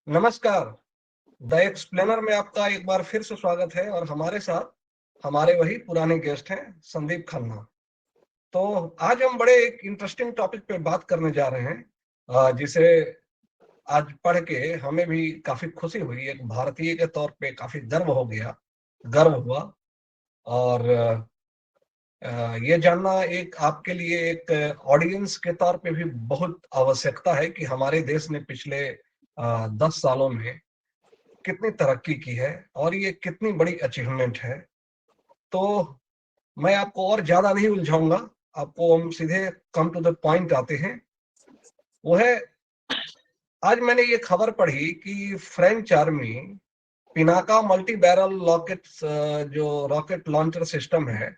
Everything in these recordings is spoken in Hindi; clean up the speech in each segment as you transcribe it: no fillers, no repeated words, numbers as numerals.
नमस्कार। द एक्सप्लेनर में आपका एक बार फिर से स्वागत है और हमारे साथ हमारे वही पुराने गेस्ट हैं संदीप खन्ना। तो आज हम बड़े एक इंटरेस्टिंग टॉपिक पे बात करने जा रहे हैं, जिसे आज पढ़ के हमें भी काफी खुशी हुई, एक भारतीय के तौर पे काफी गर्व हुआ। और ये जानना एक आपके लिए एक ऑडियंस के तौर पे भी बहुत आवश्यकता है कि हमारे देश ने पिछले 10 सालों में कितनी तरक्की की है और ये कितनी बड़ी अचीवमेंट है। तो मैं आपको और ज्यादा नहीं उलझाऊंगा, आपको हम सीधे कम टू द पॉइंट आते हैं। वो है, आज मैंने ये खबर पढ़ी कि French army Pinaka multi barrel rocket, जो रॉकेट लॉन्चर सिस्टम है,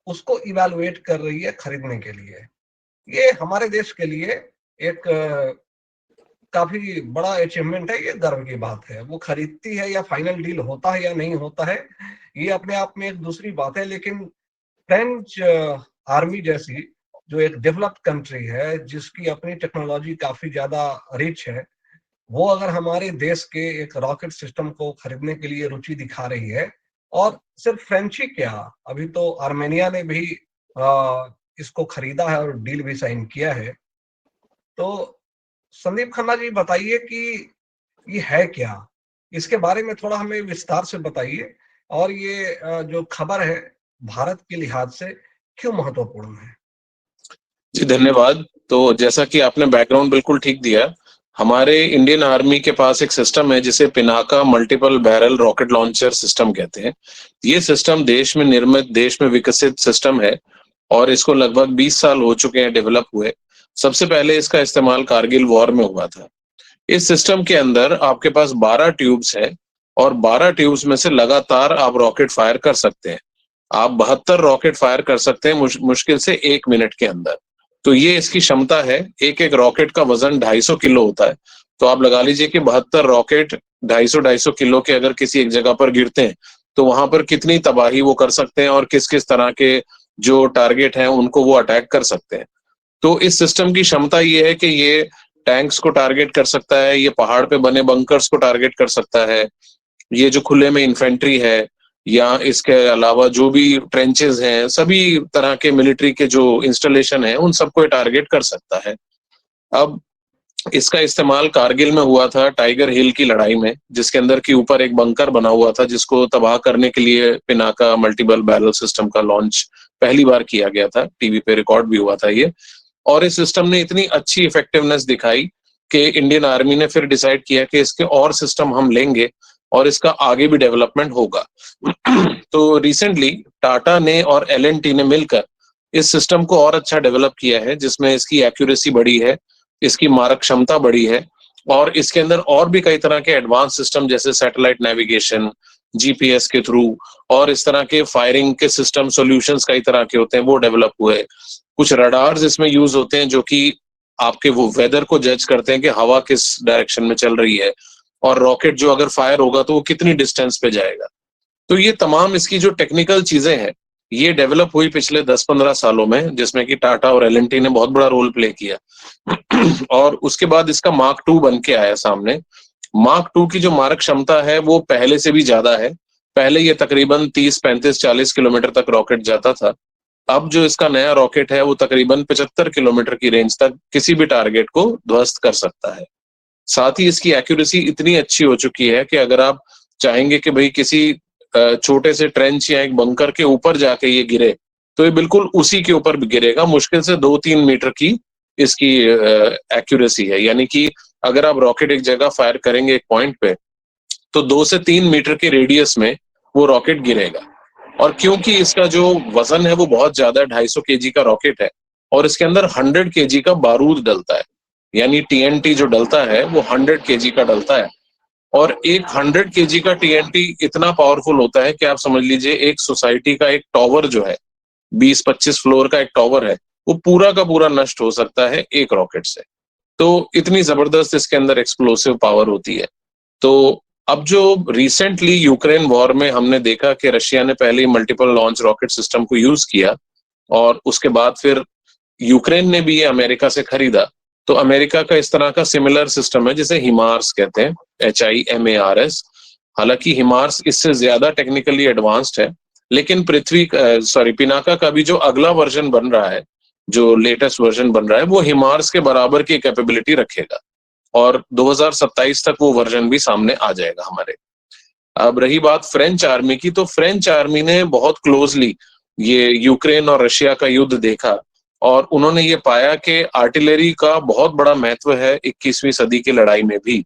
उसको इवैल्यूएट कर रही है खरीदने के लिए। ये हमारे देश के लिए एक काफी बड़ा अचीवमेंट है, ये गर्व की बात है। वो खरीदती है या फाइनल डील होता है या नहीं होता है, ये अपने आप में एक दूसरी बात है। लेकिन फ्रेंच आर्मी जैसी जो एक डेवलप्ड कंट्री है, जिसकी अपनी टेक्नोलॉजी काफी ज्यादा रिच है, वो अगर हमारे देश के एक रॉकेट सिस्टम को खरीदने के लिए रुचि दिखा रही है, और सिर्फ फ्रेंच ही क्या, अभी तो आर्मेनिया ने भी इसको खरीदा है और डील भी साइन किया है। तो संदीप खन्ना जी बताइए कि ये है क्या, इसके बारे में थोड़ा हमें विस्तार से बताइए। और ये जो खबर है भारत के लिहाज से क्यों महत्वपूर्ण है? जी धन्यवाद। तो जैसा कि आपने बैकग्राउंड बिल्कुल ठीक दिया, हमारे इंडियन आर्मी के पास एक सिस्टम है जिसे Pinaka multiple barrel rocket launcher system कहते हैं। ये सिस्टम देश में निर्मित, देश में विकसित सिस्टम है और इसको लगभग 20 साल हो चुके हैं डेवलप हुए। सबसे पहले इसका इस्तेमाल कारगिल वॉर में हुआ था। इस सिस्टम के अंदर आपके पास 12 ट्यूब्स है और 12 ट्यूब्स में से लगातार आप रॉकेट फायर कर सकते हैं। आप 72 रॉकेट फायर कर सकते हैं मुश्किल से 1 मिनट के अंदर। तो ये इसकी क्षमता है। एक एक रॉकेट का वजन 250 किलो होता है। तो आप लगा लीजिए कि 72 रॉकेट 250 किलो के अगर किसी एक जगह पर गिरते हैं तो वहां पर कितनी तबाही वो कर सकते हैं और किस किस तरह के जो टारगेट हैं उनको वो अटैक कर सकते हैं। तो इस सिस्टम की क्षमता ये है कि ये टैंक्स को टारगेट कर सकता है, ये पहाड़ पे बने बंकर्स को टारगेट कर सकता है, ये जो खुले में इन्फेंट्री है, या इसके अलावा जो भी ट्रेंचेस हैं, सभी तरह के मिलिट्री के जो इंस्टॉलेशन है उन सबको ये टारगेट कर सकता है। अब इसका इस्तेमाल कारगिल में हुआ था टाइगर हिल की लड़ाई में, जिसके अंदर के ऊपर एक बंकर बना हुआ था जिसको तबाह करने के लिए पिनाका मल्टीपल बैरल सिस्टम का लॉन्च पहली बार किया गया था। टीवी पे रिकॉर्ड भी हुआ था ये। और इस सिस्टम ने इतनी अच्छी इफेक्टिवनेस दिखाई कि इंडियन आर्मी ने फिर डिसाइड किया कि इसके और सिस्टम हम लेंगे और इसका आगे भी डेवलपमेंट होगा। तो रिसेंटली टाटा ने और एल&टी ने मिलकर इस सिस्टम को और अच्छा डेवलप किया है, जिसमें इसकी एक्यूरेसी बढ़ी है, इसकी मारक क्षमता बढ़ी है और इसके अंदर और भी कई तरह के एडवांस सिस्टम जैसे सैटेलाइट नेविगेशन, जीपीएस के थ्रू और इस तरह के फायरिंग के सिस्टम सॉल्यूशंस कई तरह के होते हैं वो डेवलप हुए। कुछ रडार्स इसमें यूज होते हैं जो कि आपके वो वेदर को जज करते हैं कि हवा किस डायरेक्शन में चल रही है और रॉकेट जो अगर फायर होगा तो वो कितनी डिस्टेंस पे जाएगा। तो ये तमाम इसकी जो टेक्निकल चीजें हैं ये डेवलप हुई पिछले 10-15 सालों में, जिसमें कि टाटा और एल&टी ने बहुत बड़ा रोल प्ले किया। और उसके बाद इसका मार्क 2 बन के आया सामने। मार्क 2 की जो मारक क्षमता है वो पहले से भी ज्यादा है। पहले ये तकरीबन 30-35-40 किलोमीटर तक रॉकेट जाता था। अब जो इसका नया रॉकेट है वो तकरीबन 75 किलोमीटर की रेंज तक किसी भी टारगेट को ध्वस्त कर सकता है। साथ ही इसकी एक्यूरेसी इतनी अच्छी हो चुकी है कि अगर आप चाहेंगे कि भाई किसी छोटे से ट्रेंच या एक बंकर के ऊपर जाके ये गिरे तो ये बिल्कुल उसी के ऊपर गिरेगा। मुश्किल से 2-3 मीटर की इसकी एक्यूरेसी है, यानी कि अगर आप रॉकेट एक जगह फायर करेंगे एक पॉइंट पे तो 2 से 3 मीटर के रेडियस में वो रॉकेट गिरेगा। और क्योंकि इसका जो वजन है वो बहुत ज्यादा है, 250 केजी का रॉकेट है और इसके अंदर 100 केजी का बारूद डलता है, यानी टीएनटी जो डलता है वो 100 केजी का डलता है। और एक 100 केजी का टीएनटी इतना पावरफुल होता है कि आप समझ लीजिए एक सोसाइटी का एक टॉवर जो है, 20-25 फ्लोर का एक टॉवर है, वो पूरा का पूरा नष्ट हो सकता है एक रॉकेट से। तो इतनी जबरदस्त इसके अंदर एक्सप्लोसिव पावर होती है। तो अब जो रिसेंटली यूक्रेन वॉर में हमने देखा कि रशिया ने पहले मल्टीपल लॉन्च रॉकेट सिस्टम को यूज किया और उसके बाद फिर यूक्रेन ने भी ये अमेरिका से खरीदा। तो अमेरिका का इस तरह का सिमिलर सिस्टम है जिसे हिमार्स कहते हैं। HIMARS। हालांकि हिमार्स इससे ज्यादा टेक्निकली एडवांस्ड है, लेकिन पिनाका का भी जो अगला वर्जन बन रहा है, जो लेटेस्ट वर्जन बन रहा है, वो हिमार्स के बराबर की कैपेबिलिटी रखेगा और 2027 तक वो वर्जन भी सामने आ जाएगा हमारे। अब रही बात फ्रेंच आर्मी की, तो फ्रेंच आर्मी ने बहुत क्लोजली ये यूक्रेन और रशिया का युद्ध देखा और उन्होंने ये पाया कि आर्टिलरी का बहुत बड़ा महत्व है 21वीं सदी की लड़ाई में भी।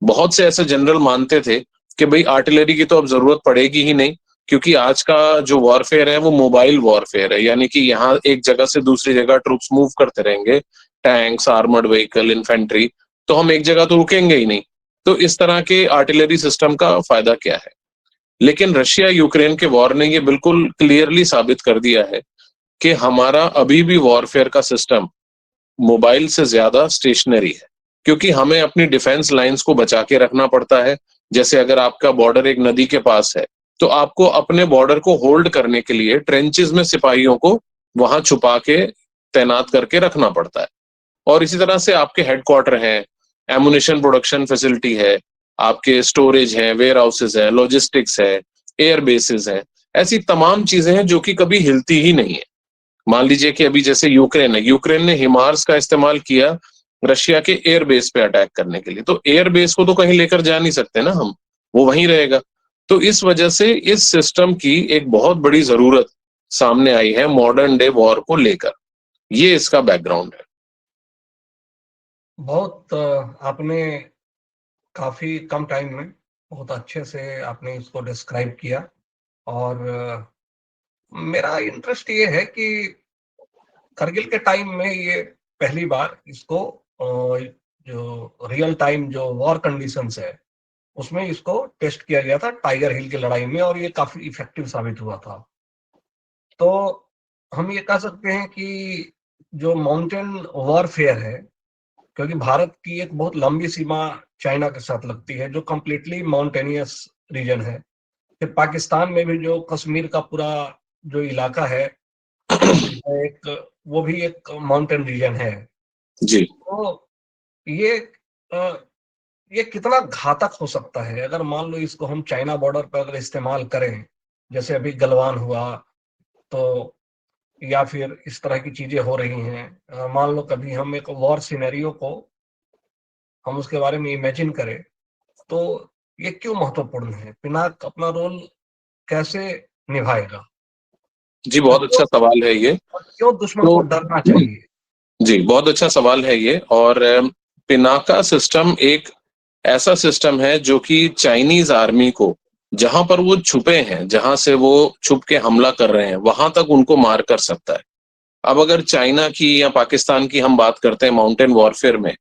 बहुत से ऐसे जनरल मानते थे कि भाई आर्टिलरी की तो अब जरूरत पड़ेगी ही नहीं, क्योंकि आज का जो वॉरफेयर है वो मोबाइल वॉरफेयर है, यानी कि यहाँ एक जगह से दूसरी जगह ट्रूप्स मूव करते रहेंगे, टैंक्स, आर्मर्ड व्हीकल, इन्फेंट्री, तो हम एक जगह तो रुकेंगे ही नहीं। तो इस तरह के आर्टिलरी सिस्टम का फायदा क्या है? लेकिन रशिया यूक्रेन के वॉर ने ये बिल्कुल क्लियरली साबित कर दिया है कि हमारा अभी भी वॉरफेयर का सिस्टम मोबाइल से ज्यादा स्टेशनरी है, क्योंकि हमें अपनी डिफेंस लाइंस को बचा के रखना पड़ता है। जैसे अगर आपका बॉर्डर एक नदी के पास है, तो आपको अपने बॉर्डर को होल्ड करने के लिए ट्रेंचेस में सिपाहियों को वहां छुपा के तैनात करके रखना पड़ता है। और इसी तरह से आपके हेडक्वार्टर हैं, एमुनिशन प्रोडक्शन फैसिलिटी है, आपके स्टोरेज है, वेयर हाउसेज है, लॉजिस्टिक्स है, एयर बेसिस है, ऐसी तमाम चीजें हैं जो कि कभी हिलती ही नहीं है। मान लीजिए कि अभी जैसे यूक्रेन है, यूक्रेन ने हिमार्स का इस्तेमाल किया रशिया के एयर बेस पे अटैक करने के लिए, तो एयर बेस को तो कहीं लेकर जा नहीं सकते ना हम, वो वहीं रहेगा। तो इस वजह से इस सिस्टम की एक बहुत बड़ी जरूरत सामने आई है मॉडर्न डे वॉर को लेकर। ये इसका बैकग्राउंड है। बहुत आपने काफी कम टाइम में बहुत अच्छे से आपने इसको डिस्क्राइब किया। और मेरा इंटरेस्ट ये है कि करगिल के टाइम में ये पहली बार इसको जो रियल टाइम जो वॉर कंडीशंस है उसमें इसको टेस्ट किया गया था टाइगर हिल की लड़ाई में, और ये काफी इफेक्टिव साबित हुआ था। तो हम ये कह सकते हैं कि जो माउंटेन वॉरफेयर है, क्योंकि भारत की एक बहुत लंबी सीमा चाइना के साथ लगती है जो कंप्लीटली माउंटेनियस रीजन है। फिर पाकिस्तान में भी जो कश्मीर का पूरा जो इलाका है एक, वो भी एक माउंटेन रीजन है। जी तो ये अ, ये कितना घातक हो सकता है अगर मान लो इसको हम चाइना बॉर्डर पर अगर इस्तेमाल करें, जैसे अभी गलवान हुआ, तो या फिर इस तरह की चीजें हो रही हैं। मान लो कभी हम एक वॉर सिनेरियो को हम उसके बारे में इमेजिन करें, तो ये क्यों महत्वपूर्ण है? पिनाक अपना रोल कैसे निभाएगा जी, और बहुत अच्छा सवाल है ये। क्यों दुश्मन को तो डरना चाहिए? जी, बहुत अच्छा सवाल है ये। और पिनाका सिस्टम एक ऐसा सिस्टम है जो कि चाइनीज आर्मी को जहां पर वो छुपे हैं, जहां से वो छुप के हमला कर रहे हैं, वहां तक उनको मार कर सकता है। अब अगर चाइना की या पाकिस्तान की हम बात करते हैं माउंटेन वॉरफेयर में,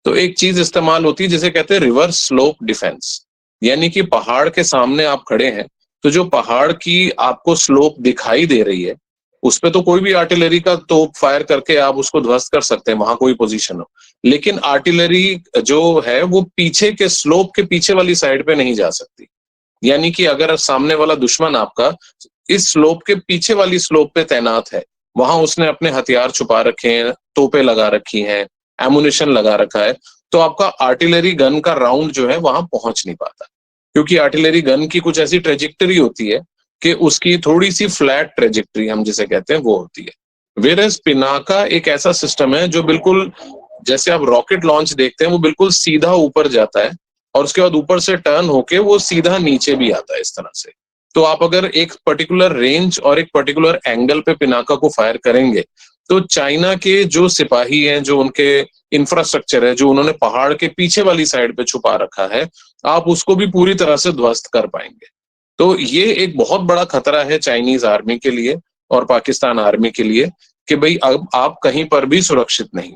तो एक चीज इस्तेमाल होती है जिसे कहते हैं रिवर्स स्लोप डिफेंस। यानी कि पहाड़ के सामने आप खड़े हैं, तो जो पहाड़ की आपको स्लोप दिखाई दे रही है, उस पे तो कोई भी आर्टिलरी का तोप फायर करके आप उसको ध्वस्त कर सकते हैं, वहां कोई पोजीशन हो। लेकिन आर्टिलरी जो है वो पीछे के स्लोप के पीछे वाली साइड पे नहीं जा सकती। यानी कि अगर सामने वाला दुश्मन आपका इस स्लोप के पीछे वाली स्लोप पे तैनात है, वहां उसने अपने हथियार छुपा रखे हैं, तोपे लगा रखी हैं, एमुनिशन लगा रखा है, तो आपका आर्टिलरी गन का राउंड जो है वहां पहुंच नहीं पाता, क्योंकि आर्टिलरी गन की कुछ ऐसी ट्रेजेक्टरी होती है कि उसकी थोड़ी सी फ्लैट ट्रेजेक्टरी हम जिसे कहते हैं वो होती है। वेरएज पिनाका एक ऐसा सिस्टम है जो बिल्कुल जैसे आप रॉकेट लॉन्च देखते हैं, वो बिल्कुल सीधा ऊपर जाता है और उसके बाद ऊपर से टर्न होके वो सीधा नीचे भी आता है इस तरह से। तो आप अगर एक पर्टिकुलर रेंज और एक पर्टिकुलर एंगल पे पिनाका को फायर करेंगे, तो चाइना के जो सिपाही हैं, जो उनके इंफ्रास्ट्रक्चर है, जो उन्होंने पहाड़ के पीछे वाली साइड पे छुपा रखा है, आप उसको भी पूरी तरह से ध्वस्त कर पाएंगे। तो ये एक बहुत बड़ा खतरा है चाइनीज आर्मी के लिए और पाकिस्तान आर्मी के लिए कि भाई अब आप कहीं पर भी सुरक्षित नहीं।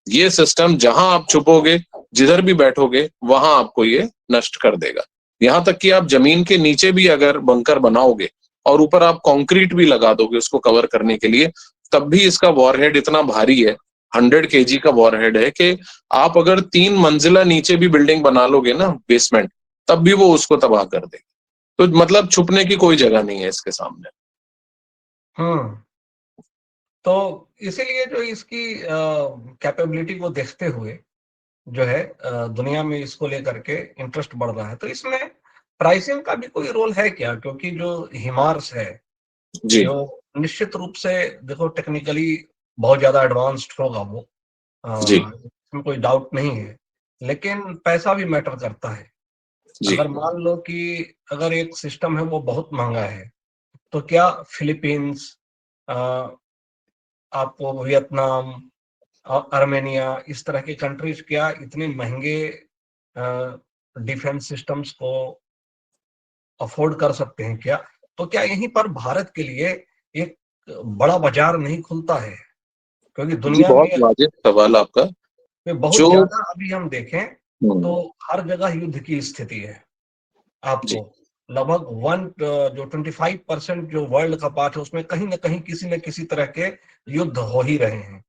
ये सिस्टम जहां आप छुपोगे, जिधर भी बैठोगे, वहां आपको ये नष्ट कर देगा। यहां तक कि आप जमीन के नीचे भी अगर बंकर बनाओगे और ऊपर आप कंक्रीट भी लगा दोगे उसको कवर करने के लिए, तब भी इसका वॉरहेड इतना भारी है, 100 kg का वॉरहेड है कि आप अगर 3 मंजिला नीचे भी बिल्डिंग बना लोगे ना, बेसमेंट, तब भी वो उसको तबाह कर देगी। तो मतलब छुपने की कोई जगह नहीं है इसके सामने। हम्म। तो इसीलिए जो इसकी कैपेबिलिटी को देखते हुए जो है दुनिया में इसको लेकर के इंटरेस्ट बढ़ रहा है। तो इसमें प्राइसिंग का भी कोई रोल है क्या? क्योंकि जो हिमार्स है, जी जो निश्चित रूप से देखो टेक्निकली बहुत ज़्यादा एडवांस्ड होगा वो, जी इसमें कोई डाउट नहीं है, लेकिन पैसा भी मैटर करता है। जी अगर मान लो कि अगर एक सिस्टम है वो बहुत महँगा है, तो क्या फिलीपींस, अ, आपको वियतनाम, आर्मेनिया, इस तरह की कंट्रीज क्या इतने महंगे डिफेंस सिस्टम्स को अफोर्ड कर सकते हैं क्या? तो क्या यहीं पर भारत के लिए एक बड़ा बाजार नहीं खुलता है? क्योंकि जी, दुनिया बहुत में वाजिब सवाल आपका। बहुत जो ज्यादा अभी हम देखें तो हम्म, हर जगह युद्ध की स्थिति है। जी आपको लगभग वन जो 25% जो वर्ल्ड का पार्ट है उसमें कहीं ना कहीं किसी न किसी तरह के युद्ध हो ही रहे हैं।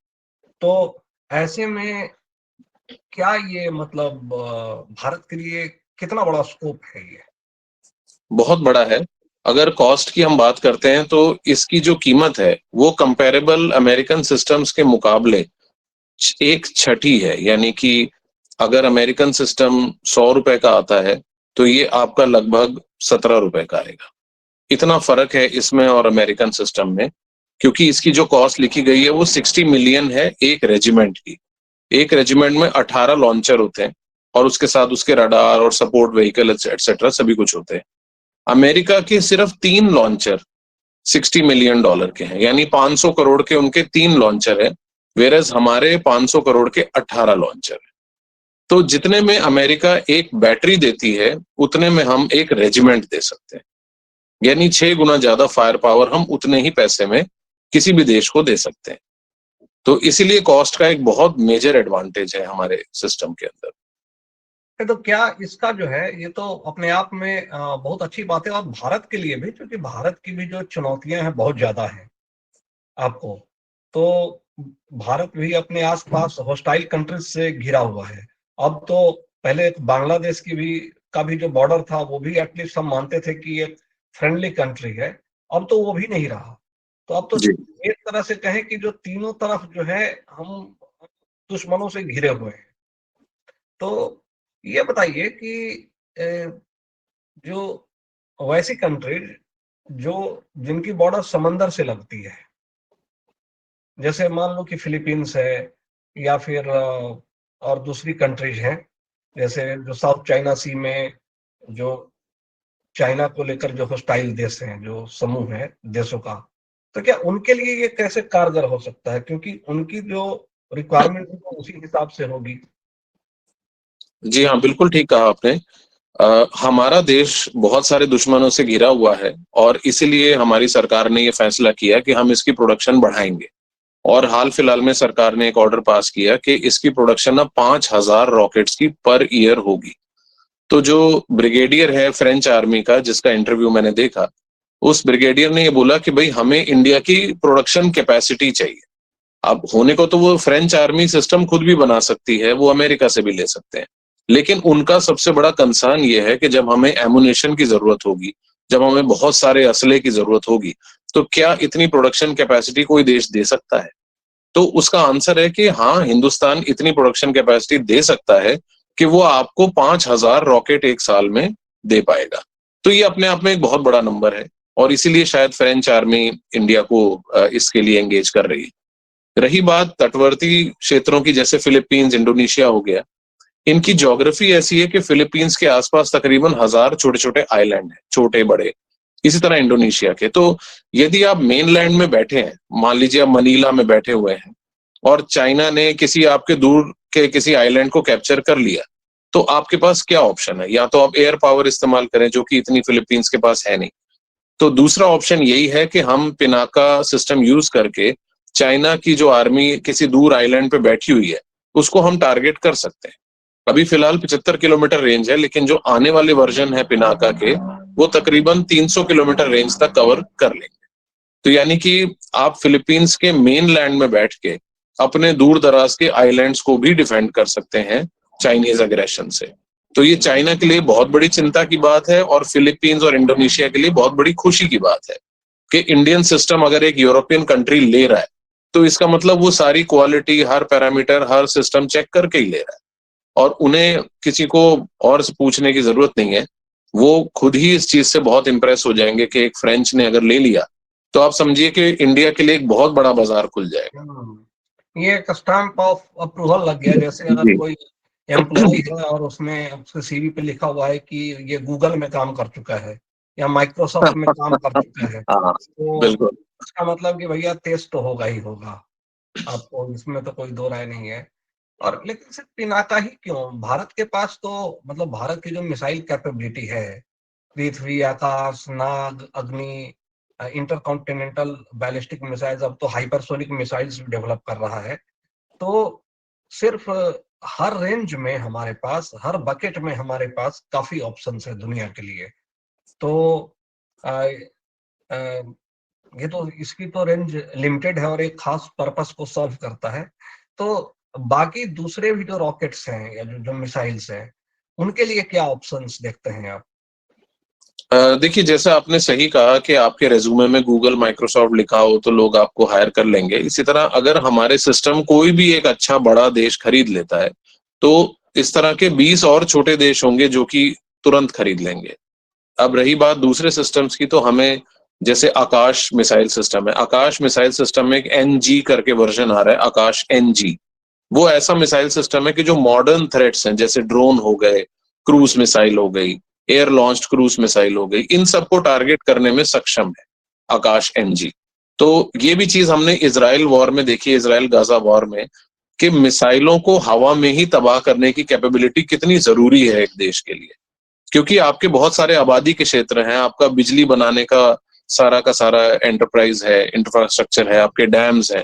तो ऐसे में क्या ये मतलब भारत के लिए कितना बड़ा स्कोप है ये? बहुत बड़ा है। अगर कॉस्ट की हम बात करते हैं तो इसकी जो कीमत है वो कंपैरेबल अमेरिकन सिस्टम्स के मुकाबले एक छठी है। यानी कि अगर अमेरिकन सिस्टम 100 रुपए का आता है तो ये आपका लगभग 17 रुपए का आएगा। इतना फर्क है इसमें और अमेरिकन सिस्टम में, क्योंकि इसकी जो कॉस्ट लिखी गई है वो 60 मिलियन है एक रेजिमेंट की। एक रेजिमेंट में 18 लॉन्चर होते हैं और उसके साथ उसके रडार और सपोर्ट व्हीकल एक्सेट्रा सभी कुछ होते हैं। अमेरिका के सिर्फ 3 लॉन्चर $60 मिलियन के हैं, यानी 500 करोड़ के उनके 3 लॉन्चर है, वेरस हमारे 500 करोड़ के 18 लॉन्चर है। तो जितने में अमेरिका एक बैटरी देती है उतने में हम एक रेजिमेंट दे सकते हैं। यानी 6 गुना ज्यादा फायर पावर हम उतने ही पैसे में किसी भी देश को दे सकते हैं। तो इसीलिए कॉस्ट का एक बहुत मेजर एडवांटेज है हमारे सिस्टम के अंदर। तो क्या इसका जो है ये तो अपने आप में बहुत अच्छी बात है, और भारत के लिए भी, क्योंकि भारत की भी जो चुनौतियां हैं बहुत ज्यादा हैं आपको। तो भारत भी अपने आसपास हॉस्टाइल कंट्रीज से घिरा हुआ है। अब तो पहले बांग्लादेश की भी का भी जो बॉर्डर था वो भी एटलीस्ट हम मानते थे कि एक फ्रेंडली कंट्री है। अब तो वो भी नहीं रहा। तो अब तो जी एक तरह से कहें कि जो तीनों तरफ जो है हम दुश्मनों से घिरे हुए हैं। तो ये बताइए कि जो वैसी कंट्रीज जो जिनकी बॉर्डर समंदर से लगती है, जैसे मान लो कि फिलीपींस है, या फिर और दूसरी कंट्रीज हैं, जैसे जो साउथ चाइना सी में जो चाइना को लेकर जो हॉस्टाइल देश हैं, जो समूह है देशों का, तो क्या उनके लिए ये कैसे कारगर हो सकता है? क्योंकि उनकी जो रिक्वायरमेंट है वो उसी हिसाब से होगी। जी हाँ, बिल्कुल ठीक कहा आपने। हमारा देश बहुत सारे दुश्मनों से घिरा हुआ है और इसीलिए हमारी सरकार ने ये फैसला किया कि हम इसकी प्रोडक्शन बढ़ाएंगे। और हाल फिलहाल में सरकार ने एक ऑर्डर पास किया कि इसकी प्रोडक्शन अब 5,000 रॉकेट्स की पर ईयर होगी। तो जो ब्रिगेडियर है फ्रेंच आर्मी का, जिसका इंटरव्यू मैंने देखा, उस ब्रिगेडियर ने ये बोला कि भाई हमें इंडिया की प्रोडक्शन कैपेसिटी चाहिए। अब होने को तो वो फ्रेंच आर्मी सिस्टम खुद भी बना सकती है, वो अमेरिका से भी ले सकते हैं, लेकिन उनका सबसे बड़ा कंसर्न ये है कि जब हमें एमुनेशन की जरूरत होगी, जब हमें बहुत सारे असले की जरूरत होगी, तो क्या इतनी प्रोडक्शन कैपेसिटी कोई देश दे सकता है? तो उसका आंसर है कि हाँ, हिंदुस्तान इतनी प्रोडक्शन कैपेसिटी दे सकता है कि वो आपको 5,000 रॉकेट एक साल में दे पाएगा। तो ये अपने आप में एक बहुत बड़ा नंबर है और इसीलिए शायद फ्रेंच आर्मी इंडिया को इसके लिए एंगेज कर रही है। रही बात तटवर्ती क्षेत्रों की, जैसे फिलीपींस, इंडोनेशिया हो गया, इनकी ज्योग्राफी ऐसी है कि फिलीपींस के आसपास तकरीबन 1,000 छोटे-छोटे आइलैंड हैं, छोटे-बड़े। इसी तरह इंडोनेशिया के। तो यदि आप मेनलैंड में बैठे हैं, मान लीजिए आप मनीला में बैठे हुए हैं और चाइना ने किसी आपके दूर के किसी आइलैंड को कैप्चर कर लिया, तो आपके पास क्या ऑप्शन है? या तो आप एयर पावर इस्तेमाल करें, जो कि इतनी फिलीपींस के पास है नहीं। तो दूसरा ऑप्शन यही है कि हम पिनाका सिस्टम यूज करके चाइना की जो आर्मी किसी दूर आइलैंड पे बैठी हुई है, उसको हम टारगेट कर सकते हैं। अभी फिलहाल 75 किलोमीटर रेंज है, लेकिन जो आने वाले वर्जन है पिनाका के, वो तकरीबन 300 किलोमीटर रेंज तक कवर कर लेंगे। तो यानी कि आप फिलीपींस के मेन लैंड में बैठ के अपने दूर दराज के आइलैंड्स को भी डिफेंड कर सकते हैं चाइनीज अग्रेशन से। तो ये चाइना के लिए बहुत बड़ी चिंता की बात है और फिलीपींस और इंडोनेशिया के लिए बहुत बड़ी खुशी की बात है कि इंडियन सिस्टम अगर एक यूरोपियन कंट्री ले रहा है, तो इसका मतलब वो सारी क्वालिटी, हर पैरामीटर, हर सिस्टम चेक करके ही ले रहा है। और उन्हें किसी को और पूछने की जरूरत नहीं है, वो खुद ही इस चीज से बहुत इंप्रेस हो जाएंगे कि एक फ्रेंच ने अगर ले लिया तो आप समझिए कि इंडिया के लिए एक बहुत बड़ा बाजार खुल जाएगा। ये एक स्टैंप ऑफ अप्रूवल लग गया, जैसे अगर जी। कोई एम्प्लॉय है और उसमें उसके सीवी पे लिखा हुआ है कि ये गूगल में काम कर चुका है या माइक्रोसॉफ्ट में काम कर चुका है, हाँ, तो बिल्कुल। इसका मतलब कि भैया तेज तो होगा ही होगा, आपको इसमें तो कोई दो राय नहीं है। और लेकिन सिर्फ पिनाका ही क्यों, भारत के पास तो मतलब भारत की जो मिसाइल कैपेबिलिटी है, पृथ्वी, आकाश, नाग, अग्नि, इंटरकॉन्टिनेंटल बैलिस्टिक मिसाइल्स, अब तो हाइपरसोनिक मिसाइल्स भी डेवलप कर रहा है। तो सिर्फ हर रेंज में हमारे पास, हर बकेट में हमारे पास काफी ऑप्शंस है दुनिया के लिए। तो अ, अ, ये तो इसकी तो रेंज लिमिटेड है और एक खास पर्पस को सॉल्व करता है। तो बाकी दूसरे भी जो रॉकेट्स हैं या जो मिसाइल्स हैं, उनके लिए क्या ऑप्शंस देखते हैं आप? देखिए, जैसा आपने सही कहा कि आपके रेज्यूमे में गूगल, माइक्रोसॉफ्ट लिखा हो तो लोग आपको हायर कर लेंगे। इसी तरह अगर हमारे सिस्टम कोई भी एक अच्छा बड़ा देश खरीद लेता है, तो इस तरह के 20 और छोटे देश होंगे जो कि तुरंत खरीद लेंगे। अब रही बात दूसरे सिस्टम्स की, तो हमें जैसे आकाश मिसाइल सिस्टम है, आकाश मिसाइल सिस्टम में एक एनजी करके वर्जन आ रहा है, आकाश एनजी। वो ऐसा मिसाइल सिस्टम है कि जो मॉडर्न थ्रेट्स हैं, जैसे ड्रोन हो गए, क्रूज मिसाइल हो गई, एयर लॉन्च्ड क्रूज मिसाइल हो गई, इन सबको टारगेट करने में सक्षम है आकाश एनजी। तो ये भी चीज हमने इजराइल वॉर में देखी, इजराइल गाजा वॉर में, कि मिसाइलों को हवा में ही तबाह करने की कैपेबिलिटी कितनी जरूरी है एक देश के लिए। क्योंकि आपके बहुत सारे आबादी के क्षेत्र हैं, आपका बिजली बनाने का सारा एंटरप्राइज है, इंफ्रास्ट्रक्चर है, आपके डैम्स हैं।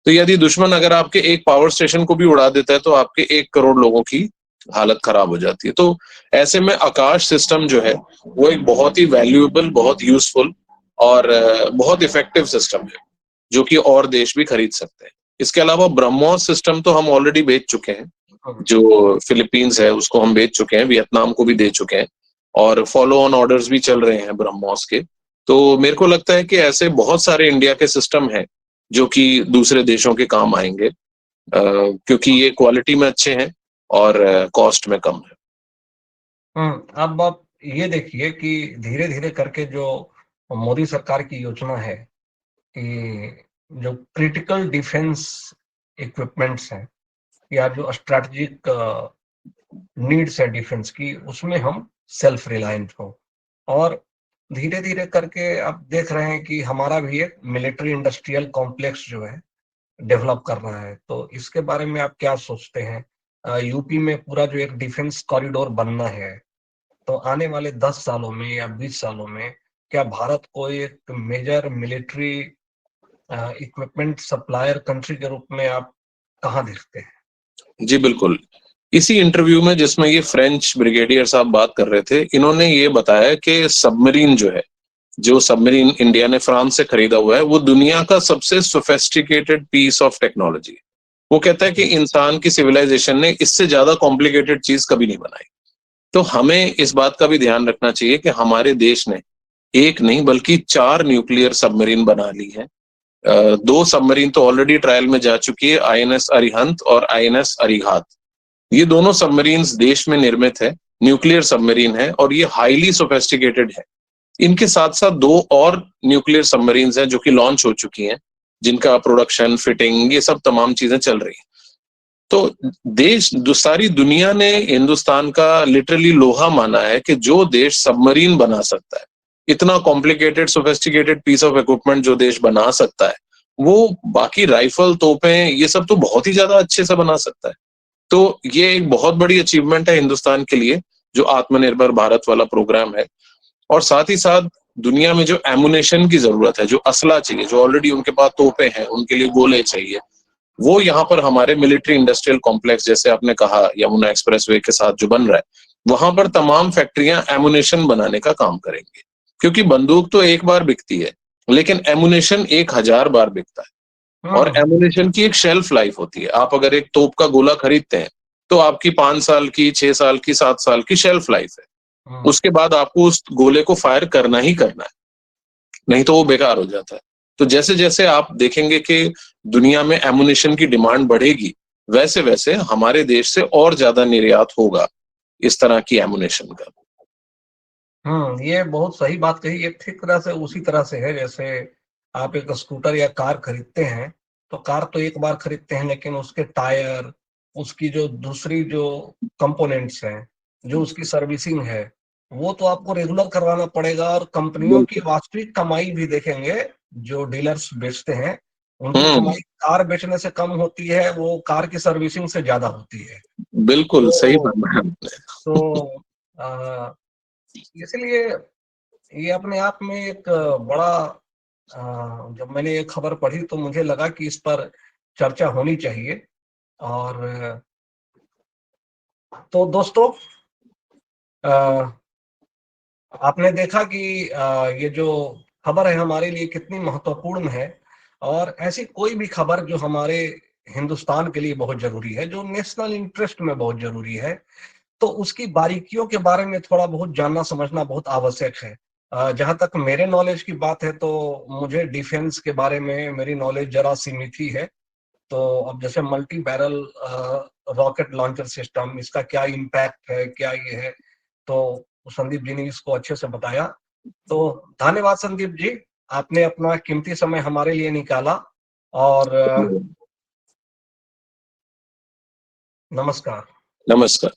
तो यदि दुश्मन अगर आपके एक पावर स्टेशन को भी उड़ा देता है तो आपके 1 करोड़ लोगों की हालत खराब हो जाती है। तो ऐसे में आकाश सिस्टम जो है वो एक बहुत ही वैल्यूएबल, बहुत यूजफुल और बहुत इफेक्टिव सिस्टम है, जो कि और देश भी खरीद सकते हैं। इसके अलावा ब्रह्मोस सिस्टम तो हम ऑलरेडी बेच चुके हैं, जो फिलीपींस है उसको हम बेच चुके हैं, वियतनाम को भी दे चुके हैं, और फॉलो ऑन ऑर्डर्स भी चल रहे हैं ब्रह्मोस के। तो मेरे को लगता है कि ऐसे बहुत सारे इंडिया के सिस्टम हैं जो कि दूसरे देशों के काम आएंगे, क्योंकि ये क्वालिटी में अच्छे हैं और कॉस्ट में कम है। अब आप ये देखिए कि धीरे धीरे करके जो मोदी सरकार की योजना है कि जो क्रिटिकल डिफेंस इक्विपमेंट्स हैं या जो स्ट्रेटजिक नीड्स है डिफेंस की, उसमें हम सेल्फ रिलायंट हो। और धीरे धीरे करके आप देख रहे हैं कि हमारा भी एक मिलिट्री इंडस्ट्रियल कॉम्प्लेक्स जो है डेवलप कर रहा है। तो इसके बारे में आप क्या सोचते हैं? यूपी में पूरा जो एक डिफेंस कॉरिडोर बनना है, तो आने वाले 10 सालों में या 20 सालों में क्या भारत को एक major military equipment supplier country के रूप में आप कहाँ देखते हैं? जी बिल्कुल। इसी इंटरव्यू में जिसमें ये फ्रेंच ब्रिगेडियर साहब बात कर रहे थे, इन्होंने ये बताया कि सबमरीन जो है, जो सबमरीन इंडिया ने फ्रांस से खरीदा हुआ है, वो दुनिया का सबसे सोफेस्टिकेटेड पीस ऑफ टेक्नोलॉजी है। वो कहता है कि इंसान की सिविलाइजेशन ने इससे ज्यादा कॉम्प्लिकेटेड चीज कभी नहीं बनाई। तो हमें इस बात का भी ध्यान रखना चाहिए कि हमारे देश ने एक नहीं बल्कि 4 न्यूक्लियर सबमरीन बना ली है। 2 सबमरीन तो ऑलरेडी ट्रायल में जा चुकी है, आईएनएस अरिहंत और आईएनएस अरिघात। ये दोनों सबमरीन्स देश में निर्मित है, न्यूक्लियर सबमरीन है और ये हाईली सोफेस्टिकेटेड है। इनके साथ साथ 2 और न्यूक्लियर सबमरीन्स हैं जो कि लॉन्च हो चुकी हैं, जिनका प्रोडक्शन, फिटिंग, ये सब तमाम चीजें चल रही हैं। तो सारी दुनिया ने हिंदुस्तान का लिटरली लोहा माना है कि जो देश सबमरीन बना सकता है, इतना complicated sophisticated piece of equipment जो देश बना सकता है, वो बाकी राइफल, तोपें, ये सब तो बहुत ही ज्यादा अच्छे से बना सकता है। तो ये एक बहुत बड़ी अचीवमेंट है हिंदुस्तान के लिए, जो आत्मनिर्भर भारत वाला प्रोग्राम है। और साथ ही साथ दुनिया में जो एमुनेशन की जरूरत है, जो असला चाहिए, जो ऑलरेडी उनके पास तोपे हैं, उनके लिए गोले चाहिए, वो यहाँ पर हमारे मिलिट्री इंडस्ट्रियल कॉम्प्लेक्स, जैसे आपने कहा यमुना एक्सप्रेसवे के साथ जो बन रहा है, वहां पर तमाम फैक्ट्रियां एमुनेशन बनाने का काम करेंगे। क्योंकि बंदूक तो एक बार बिकती है, लेकिन एमुनेशन 1000 बार बिकता है। और हम्म एमुनेशन की एक शेल्फ लाइफ होती है। आप अगर एक तोप का गोला खरीदते हैं तो आपकी 5 साल की, 6 साल की, 7 साल की शेल्फ लाइफ है। हम्म उसके बाद आपको उस गोले को फायर करना ही करना है, नहीं तो वो बेकार हो जाता है। तो जैसे जैसे आप देखेंगे कि दुनिया में एमुनेशन की डिमांड बढ़ेगी, वैसे वैसे हमारे देश से और ज्यादा निर्यात होगा इस तरह की एमुनेशन का। ये बहुत सही बात कही। एक ठीक तरह से उसी तरह से है जैसे आप एक स्कूटर या कार खरीदते हैं, तो कार तो एक बार खरीदते हैं, लेकिन उसके टायर, उसकी जो दूसरी जो कंपोनेंट्स हैं, जो उसकी सर्विसिंग है, वो तो आपको रेगुलर करवाना पड़ेगा। और कंपनियों की बिल्कुल। वास्तविक कमाई भी देखेंगे, जो डीलर्स बेचते हैं, उनकी हम्म। कमाई कार बेचने से कम होती है, वो कार की सर्विसिंग से ज्यादा होती है। बिल्कुल सही तो फरमाया आपने। तो अ, इसलिए ये अपने आप में एक बड़ा जब मैंने ये खबर पढ़ी तो मुझे लगा कि इस पर चर्चा होनी चाहिए। और तो दोस्तों, अ, आपने देखा कि ये जो खबर है हमारे लिए कितनी महत्वपूर्ण है। और ऐसी कोई भी खबर जो हमारे हिंदुस्तान के लिए बहुत जरूरी है, जो नेशनल इंटरेस्ट में बहुत जरूरी है, तो उसकी बारीकियों के बारे में थोड़ा बहुत जानना समझना बहुत आवश्यक है। जहां तक मेरे नॉलेज की बात है, तो मुझे डिफेंस के बारे में मेरी नॉलेज जरा सीमित ही है। तो अब जैसे multi barrel rocket launcher system, इसका क्या इम्पैक्ट है, क्या ये है, तो संदीप जी ने इसको अच्छे से बताया। तो धन्यवाद संदीप जी, आपने अपना कीमती समय हमारे लिए निकाला। और नमस्कार। नमस्कार।